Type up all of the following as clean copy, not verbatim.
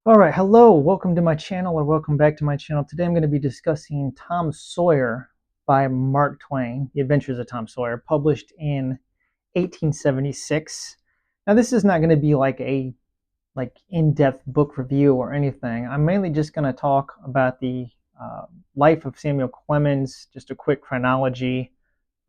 All right, hello, welcome to my channel or welcome back to my channel. Today I'm going to be discussing Tom Sawyer by Mark Twain, The Adventures of Tom Sawyer, published in 1876. Now this is not going to be like a in-depth book review or anything. I'm mainly just going to talk about the uh, life of Samuel Clemens, just a quick chronology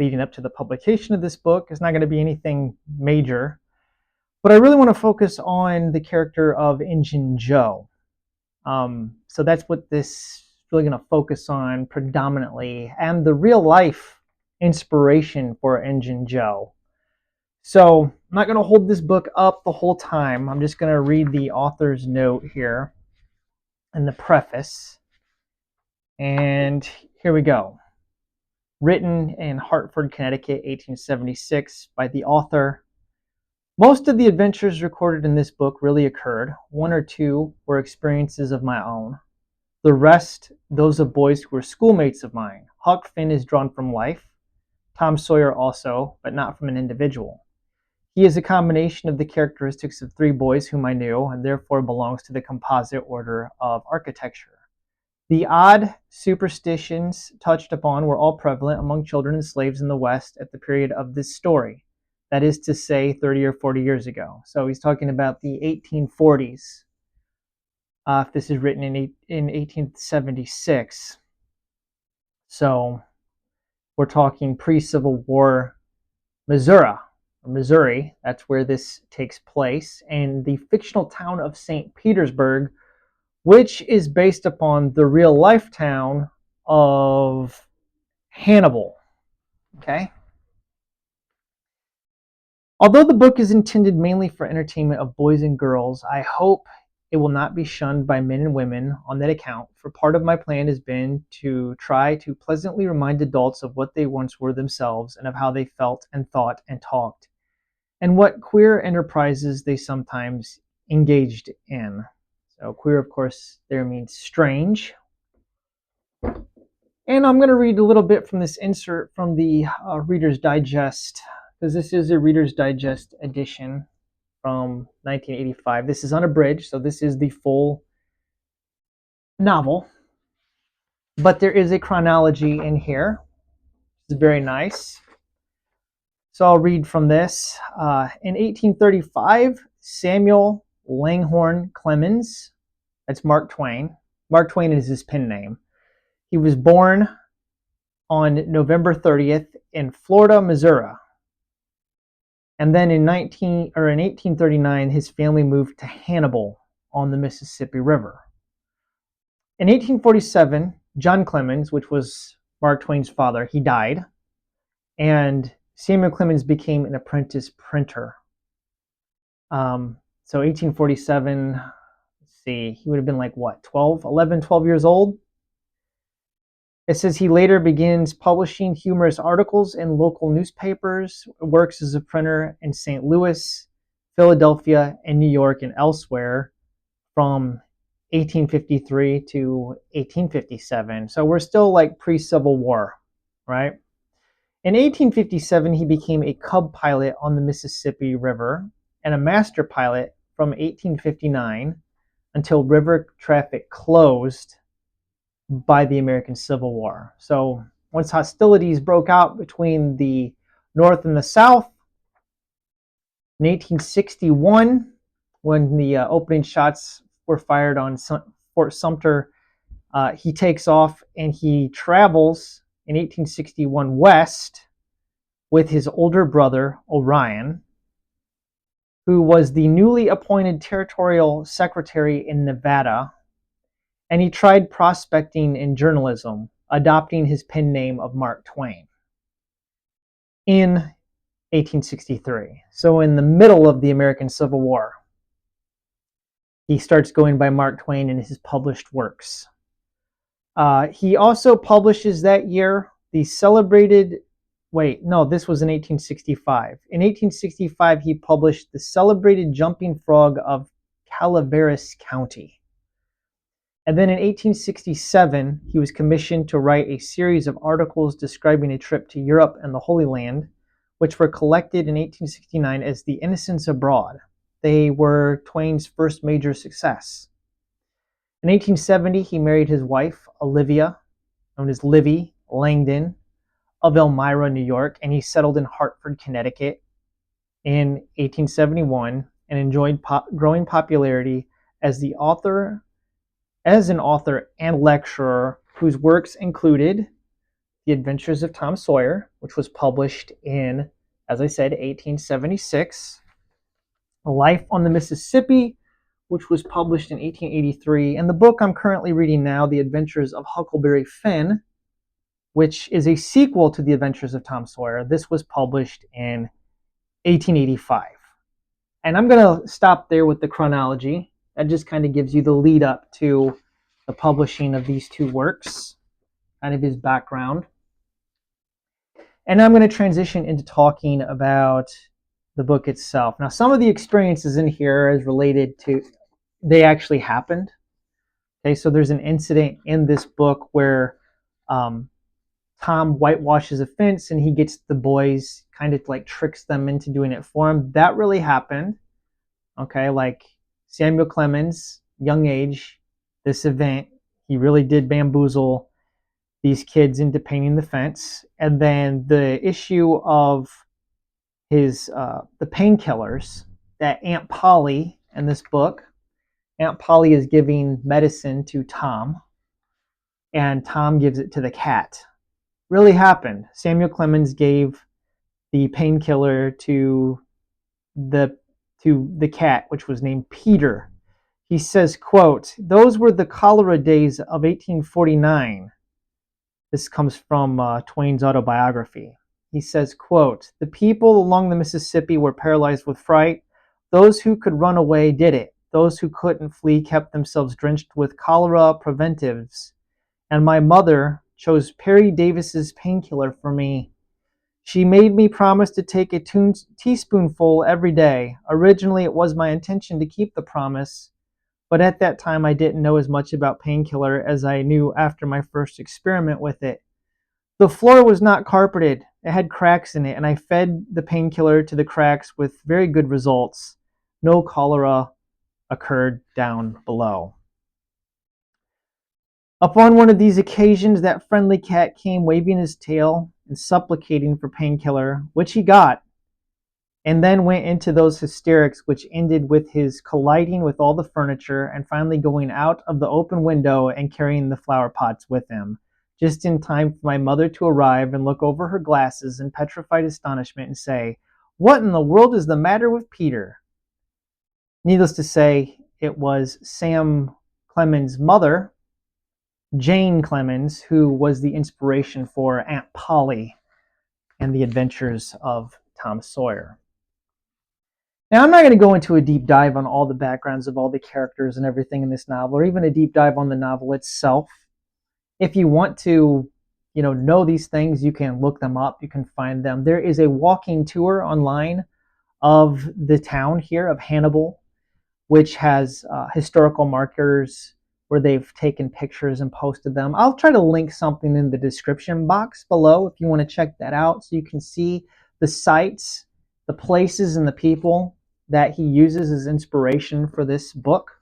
leading up to the publication of this book. It's not going to be anything major, but I really want to focus on the character of Injun Joe. So that's what this is really going to focus on predominantly, and the real life inspiration for Injun Joe. So I'm not going to hold this book up the whole time. I'm just going to read the author's note here in the preface. And here we go. Written in Hartford, Connecticut, 1876 by the author. Most of the adventures recorded in this book really occurred. One or two were experiences of my own. The rest, those of boys who were schoolmates of mine. Huck Finn is drawn from life. Tom Sawyer also, but not from an individual. He is a combination of the characteristics of three boys whom I knew, and therefore belongs to the composite order of architecture. The odd superstitions touched upon were all prevalent among children and slaves in the West at the period of this story. That is to say, 30 or 40 years ago. So he's talking about the 1840s. If this is written in 1876. So we're talking pre-Civil War Missouri. That's where this takes place. And the fictional town of St. Petersburg, which is based upon the real life town of Hannibal. Okay? Although the book is intended mainly for entertainment of boys and girls, I hope it will not be shunned by men and women on that account, for part of my plan has been to try to pleasantly remind adults of what they once were themselves, and of how they felt and thought and talked, and what queer enterprises they sometimes engaged in. So queer, of course, there means strange. And I'm going to read a little bit from this insert from the Reader's Digest, because this is a Reader's Digest edition from 1985. This is unabridged, so this is the full novel. But there is a chronology in here. It's very nice. So I'll read from this. In 1835, Samuel Langhorne Clemens, that's Mark Twain. Mark Twain is his pen name. He was born on November 30th in Florida, Missouri. And then in 1839, his family moved to Hannibal on the Mississippi River. In 1847, John Clemens, which was Mark Twain's father, he died, and Samuel Clemens became an apprentice printer. So 1847, let's see, he would have been like what, 12 years old? It says he later begins publishing humorous articles in local newspapers, works as a printer in St. Louis, Philadelphia, and New York, and elsewhere from 1853 to 1857. So we're still like pre-Civil War, right? In 1857, he became a cub pilot on the Mississippi River and a master pilot from 1859 until river traffic closed by the American Civil War. So once hostilities broke out between the North and the South, in 1861, when the opening shots were fired on Fort Sumter, he takes off and he travels in 1861 west with his older brother, Orion, who was the newly appointed territorial secretary in Nevada, and he tried prospecting in journalism, adopting his pen name of Mark Twain in 1863. So in the middle of the American Civil War, he starts going by Mark Twain in his published works. He also publishes that year the celebrated, this was in 1865. In 1865, he published The Celebrated Jumping Frog of Calaveras County. And then in 1867, he was commissioned to write a series of articles describing a trip to Europe and the Holy Land, which were collected in 1869 as The Innocents Abroad. They were Twain's first major success. In 1870, he married his wife, Olivia, known as Livy Langdon, of Elmira, New York, and he settled in Hartford, Connecticut in 1871 and enjoyed growing popularity as the author, as an author and lecturer whose works included The Adventures of Tom Sawyer, which was published in, as I said, 1876, Life on the Mississippi, which was published in 1883, and the book I'm currently reading now, The Adventures of Huckleberry Finn, which is a sequel to The Adventures of Tom Sawyer. This was published in 1885. And I'm going to stop there with the chronology. That just kind of gives you the lead up to the publishing of these two works, kind of his background. And I'm going to transition into talking about the book itself. Now, some of the experiences in here is related to, they actually happened. Okay, so there's an incident in this book where Tom whitewashes a fence and he gets the boys, kind of like tricks them into doing it for him. That really happened. Okay, like Samuel Clemens, young age, this event, he really did bamboozle these kids into painting the fence. And then the issue of his the painkillers that Aunt Polly in this book, Aunt Polly is giving medicine to Tom, and Tom gives it to the cat. Really happened. Samuel Clemens gave the painkiller to the cat, which was named Peter. He says, quote, "Those were the cholera days of 1849. This comes from Twain's autobiography. He says, quote, "The people along the Mississippi were paralyzed with fright. Those who could run away did it. Those who couldn't flee kept themselves drenched with cholera preventives. And my mother chose Perry Davis's painkiller for me. She made me promise to take a teaspoonful every day. Originally, it was my intention to keep the promise, but at that time I didn't know as much about painkiller as I knew after my first experiment with it. The floor was not carpeted. It had cracks in it, and I fed the painkiller to the cracks with very good results. No cholera occurred down below." Upon one of these occasions, that friendly cat came waving his tail and supplicating for painkiller, which he got, and then went into those hysterics which ended with his colliding with all the furniture and finally going out of the open window and carrying the flower pots with him, just in time for my mother to arrive and look over her glasses in petrified astonishment and say, "What in the world is the matter with Peter?" Needless to say, it was Sam Clemens' mother, Jane Clemens, who was the inspiration for Aunt Polly and the Adventures of Tom Sawyer. Now, I'm not going to go into a deep dive on all the backgrounds of all the characters and everything in this novel, or even a deep dive on the novel itself. If you want to, know these things, you can look them up. You can find them. There is a walking tour online of the town here of Hannibal, which has historical markers where they've taken pictures and posted them. I'll try to link something in the description box below if you want to check that out, so you can see the sites, the places, and the people that he uses as inspiration for this book.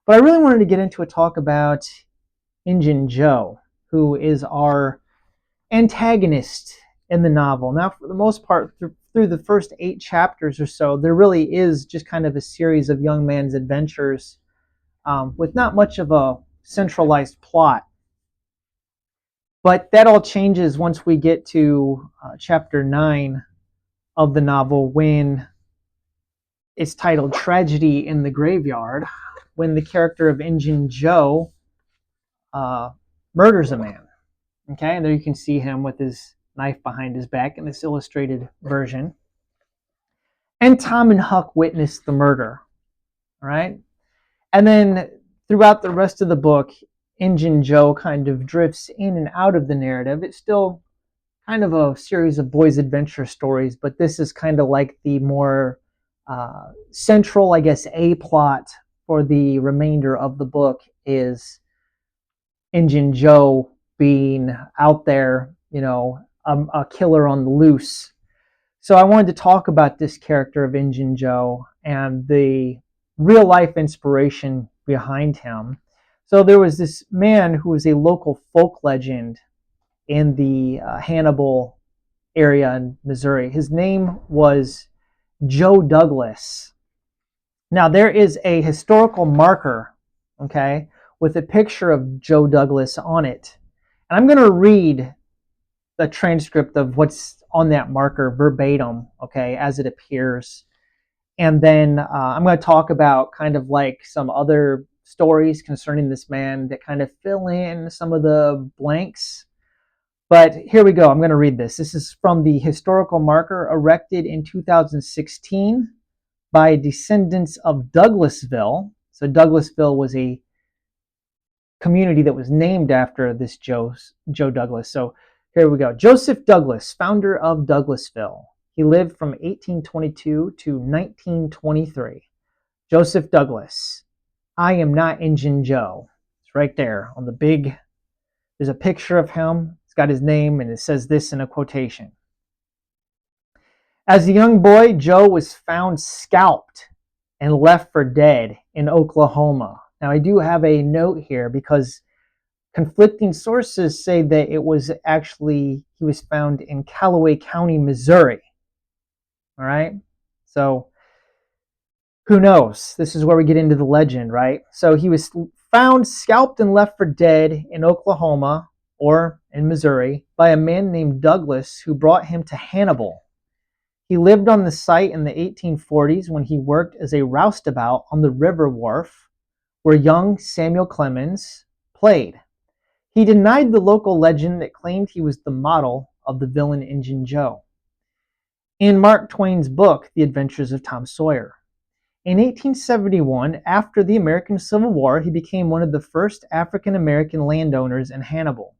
But I really wanted to get into a talk about Injun Joe, who is our antagonist in the novel. Now, for the most part, through the first 8 chapters or so, there really is just kind of a series of young man's adventures with not much of a centralized plot. But that all changes once we get to chapter 9 of the novel, when it's titled Tragedy in the Graveyard, when the character of Injun Joe murders a man. Okay, and there you can see him with his knife behind his back in this illustrated version. And Tom and Huck witness the murder. All right, and then throughout the rest of the book, Injun Joe kind of drifts in and out of the narrative. It's still kind of a series of boys' adventure stories, but this is kind of like the more central, I guess, A plot for the remainder of the book is Injun Joe being out there, a killer on the loose. So I wanted to talk about this character of Injun Joe and the real life inspiration behind him. So there was this man who was a local folk legend in the Hannibal area in Missouri. His name was Joe Douglas. Now, there is a historical marker, okay, with a picture of Joe Douglas on it. And I'm going to read the transcript of what's on that marker verbatim, okay, as it appears. And then I'm going to talk about kind of like some other stories concerning this man that kind of fill in some of the blanks. But here we go. I'm going to read this. This is from the historical marker erected in 2016 by descendants of Douglasville. So Douglasville was a community that was named after this Joe Douglas. So here we go. Joseph Douglas, founder of Douglasville. He lived from 1822 to 1923. Joseph Douglas. I am not Injun Joe. It's right there on the big, there's a picture of him. It's got his name and it says this in a quotation. As a young boy, Joe was found scalped and left for dead in Oklahoma. Now, I do have a note here because conflicting sources say that it was actually, he was found in Callaway County, Missouri. All right? So, who knows? This is where we get into the legend, right? So, he was found scalped and left for dead in Oklahoma or in Missouri by a man named Douglas who brought him to Hannibal. He lived on the site in the 1840s when he worked as a roustabout on the river wharf where young Samuel Clemens played. He denied the local legend that claimed he was the model of the villain Injun Joe. In Mark Twain's book, The Adventures of Tom Sawyer. In 1871, after the American Civil War, he became one of the first African American landowners in Hannibal.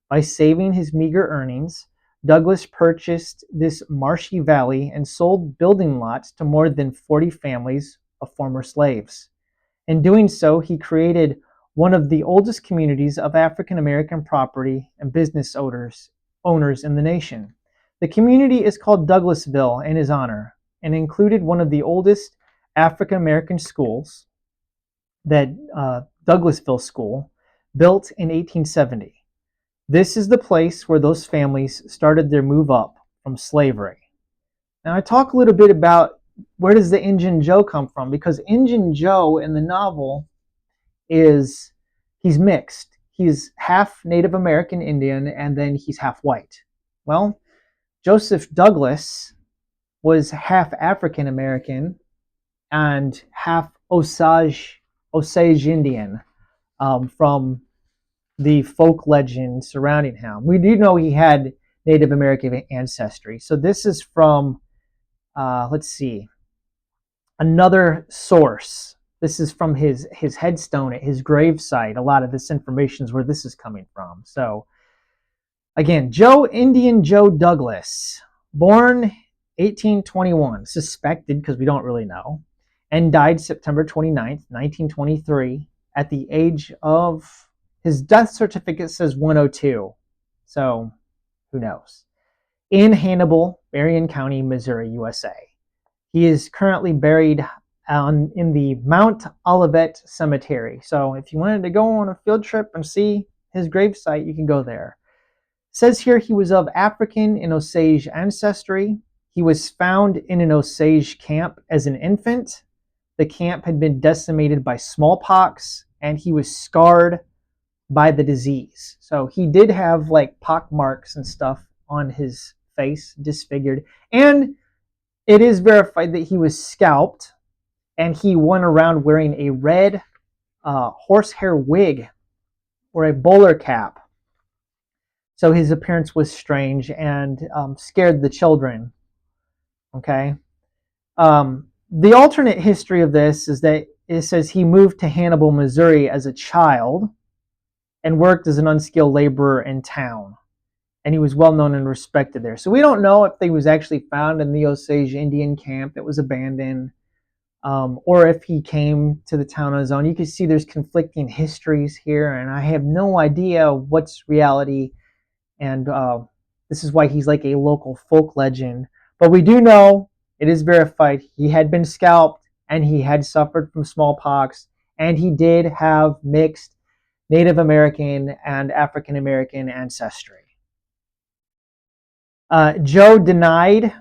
By saving his meager earnings, Douglas purchased this marshy valley and sold building lots to more than 40 families of former slaves. In doing so, he created one of the oldest communities of African American property and business owners in the nation. The community is called Douglasville in his honor and included one of the oldest African American schools, that Douglasville School, built in 1870. This is the place where those families started their move up from slavery. Now, I talk a little bit about where does the Injun Joe come from, because Injun Joe in the novel he's mixed. He's half Native American Indian and then he's half white. Well, Joseph Douglas was half African American and half Osage Indian from the folk legend surrounding him. We do know he had Native American ancestry. So this is from, let's see, another source. This is from his headstone at his gravesite. A lot of this information is where this is coming from. So again, Indian Joe Douglas, born 1821, suspected because we don't really know, and died September 29th, 1923, at the age of, his death certificate says 102. So who knows? In Hannibal, Berrien County, Missouri, USA. He is currently buried in the Mount Olivet Cemetery. So if you wanted to go on a field trip and see his gravesite, you can go there. It says here he was of African and Osage ancestry. He was found in an Osage camp as an infant. The camp had been decimated by smallpox, and he was scarred by the disease. So he did have like pock marks and stuff on his face, disfigured. And it is verified that he was scalped, and he went around wearing a red horsehair wig or a bowler cap. So his appearance was strange and scared the children. Okay. The alternate history of this is that it says he moved to Hannibal, Missouri as a child and worked as an unskilled laborer in town. And he was well known and respected there. So we don't know if he was actually found in the Osage Indian camp that was abandoned, or if he came to the town on his own. You can see there's conflicting histories here, and I have no idea what's reality. And this is why he's like a local folk legend. But we do know, it is verified, he had been scalped, and he had suffered from smallpox, and he did have mixed Native American and African American ancestry. Joe denied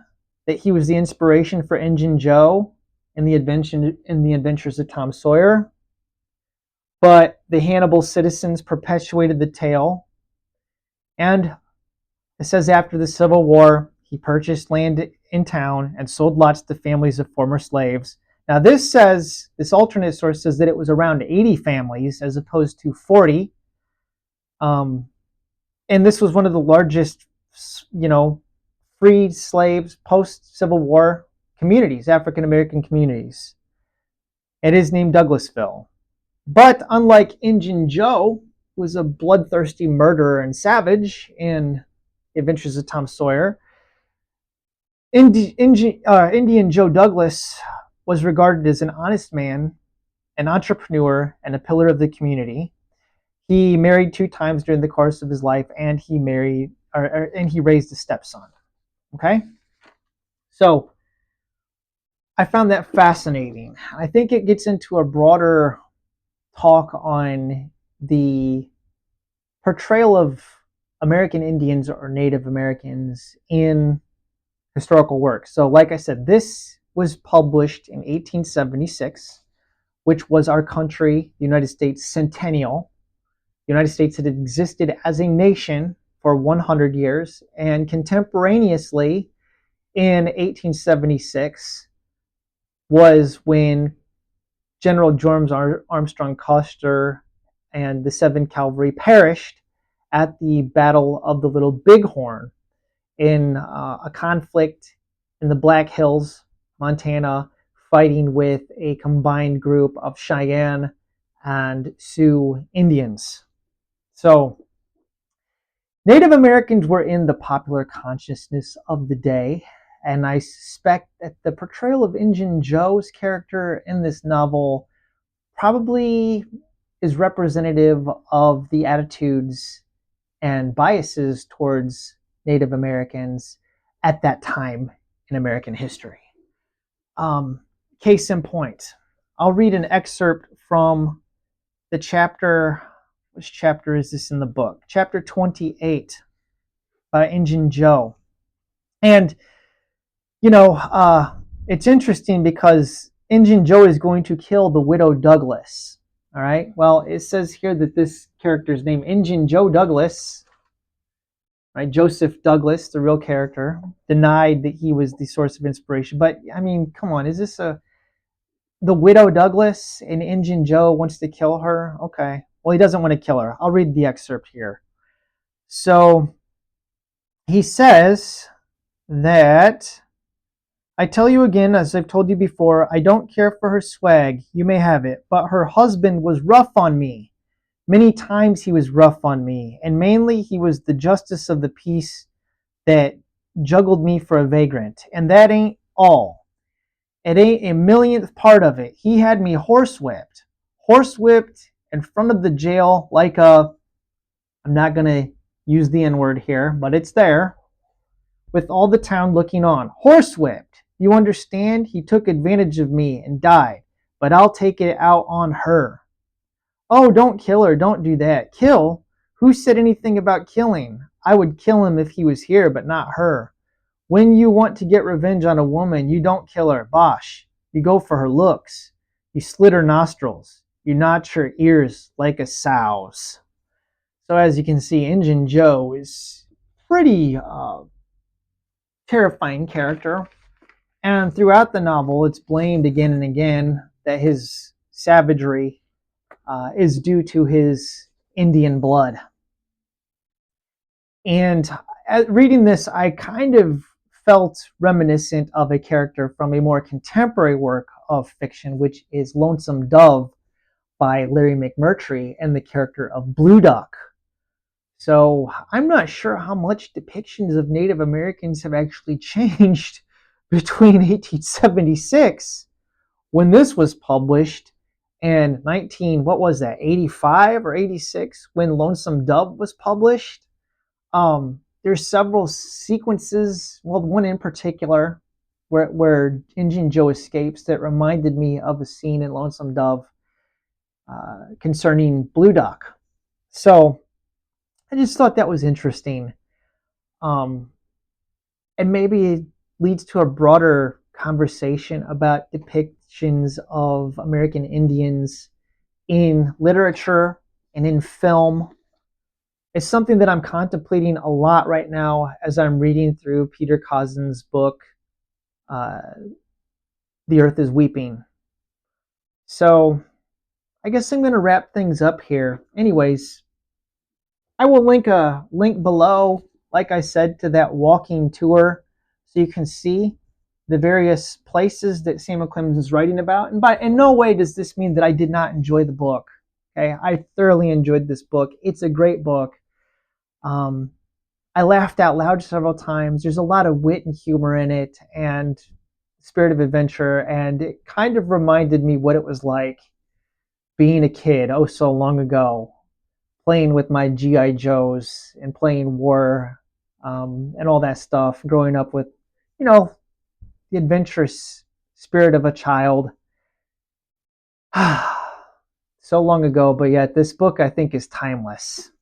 that he was the inspiration for Injun Joe in the Adventures of Tom Sawyer, but the Hannibal citizens perpetuated the tale. And it says after the Civil War, he purchased land in town and sold lots to families of former slaves. Now, this alternate source says that it was around 80 families as opposed to 40. And this was one of the largest, freed slaves post-Civil War communities, African American communities. It is named Douglasville. But unlike Injun Joe, who was a bloodthirsty murderer and savage in The Adventures of Tom Sawyer, Indian Joe Douglas was regarded as an honest man, an entrepreneur, and a pillar of the community. He married 2 times during the course of his life, and he raised a stepson. Okay? So I found that fascinating. I think it gets into a broader talk on the portrayal of American Indians or Native Americans in historical works. So like I said, this was published in 1876, which was our country, the United States, centennial. The United States had existed as a nation for 100 years, and contemporaneously in 1876 was when General George Armstrong Custer and the 7th Cavalry perished at the Battle of the Little Bighorn in a conflict in the Black Hills, Montana, fighting with a combined group of Cheyenne and Sioux Indians. So Native Americans were in the popular consciousness of the day, and I suspect that the portrayal of Injun Joe's character in this novel probably is representative of the attitudes and biases towards Native Americans at that time in American history. Case in point, I'll read an excerpt from the chapter. Which chapter is this in the book? Chapter 28 by Injun Joe. And, it's interesting because Injun Joe is going to kill the widow Douglas. All right. Well, it says here that this character's name, Injun Joe Douglas, right? Joseph Douglas, the real character, denied that he was the source of inspiration. But I mean, come on, is this the widow Douglas and Injun Joe wants to kill her? Okay. Well, he doesn't want to kill her. I'll read the excerpt here. So he says that, I tell you again, as I've told you before, I don't care for her swag. You may have it. But her husband was rough on me. Many times he was rough on me. And mainly he was the justice of the peace that juggled me for a vagrant. And that ain't all. It ain't a millionth part of it. He had me horsewhipped. Horsewhipped in front of the jail like I'm not going to use the N-word here, but it's there, with all the town looking on. Horsewhipped. You understand? He took advantage of me and died, but I'll take it out on her. Oh, don't kill her. Don't do that. Kill? Who said anything about killing? I would kill him if he was here, but not her. When you want to get revenge on a woman, you don't kill her. Bosh. You go for her looks. You slit her nostrils. You notch her ears like a sow's. So as you can see, Injun Joe is pretty terrifying character. And throughout the novel, it's blamed again and again that his savagery is due to his Indian blood. And reading this, I kind of felt reminiscent of a character from a more contemporary work of fiction, which is Lonesome Dove by Larry McMurtry, and the character of Blue Duck. So I'm not sure how much depictions of Native Americans have actually changed between 1876, when this was published, and 85 or 86, when Lonesome Dove was published. There's several sequences, well, one in particular, where Injun Joe escapes that reminded me of a scene in Lonesome Dove concerning Blue Duck. So I just thought that was interesting. Um, and maybe it leads to a broader conversation about depictions of American Indians in literature and in film. It's something that I'm contemplating a lot right now as I'm reading through Peter Causen's book, uh, The Earth is Weeping. So I guess I'm going to wrap things up here. Anyways, I will link a link below, like I said, to that walking tour so you can see the various places that Samuel Clemens is writing about. And by in no way does this mean that I did not enjoy the book. Okay, I thoroughly enjoyed this book. It's a great book. Um, I laughed out loud several times. There's a lot of wit and humor in it, and spirit of adventure, and it kind of reminded me what it was like being a kid oh so long ago, playing with my GI Joes and playing war, and all that stuff. Growing up with, you know, the adventurous spirit of a child. So long ago, but yet this book I think is timeless.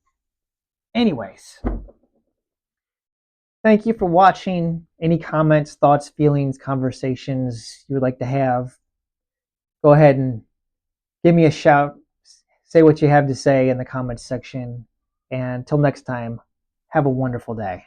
Anyways, thank you for watching. Any comments, thoughts, feelings, conversations you would like to have, go ahead and give me a shout. Say what you have to say in the comments section. And until next time, have a wonderful day.